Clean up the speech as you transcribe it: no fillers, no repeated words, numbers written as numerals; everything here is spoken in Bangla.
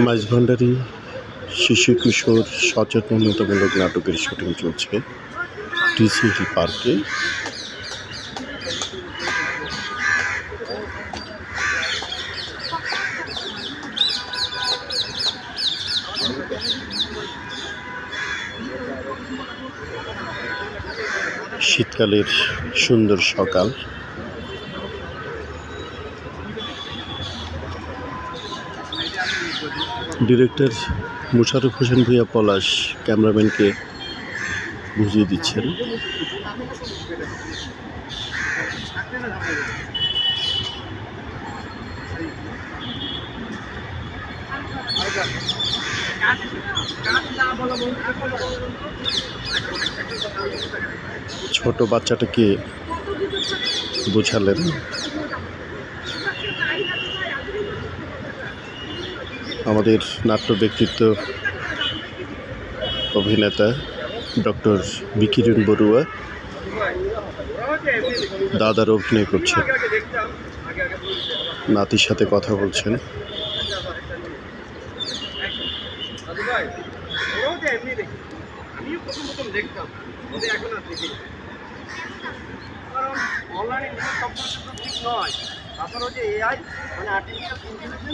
মাঝভান্ডারী শিশু কিশোর সচেতনতামূলক নাটকের শুটিং চলছে টিসি হিল পার্কে। শীতকালের সুন্দর সকাল। ডিরেক্টর মোশাররফ হোসেন ভূঁইয়া পলাশ ক্যামেরাম্যানকে বুঝিয়ে দিচ্ছেন। ছোট বাচ্চাটাকে বোঝালেন। আমাদের নাট্য ব্যক্তিত্ব অভিনেতা ডক্টর বিকিরণ বড়ুয়া দাদার অভিনয় করছেন, নাতির সাথে কথা বলছেন। আমিও প্রথম দেখতাম, এখন আর দেখি না, কারণ অনলাইনে সব ঠিক নয়। তারপরে যে এআই মানে আর্টিফিশিয়াল ইন্টেলিজেন্স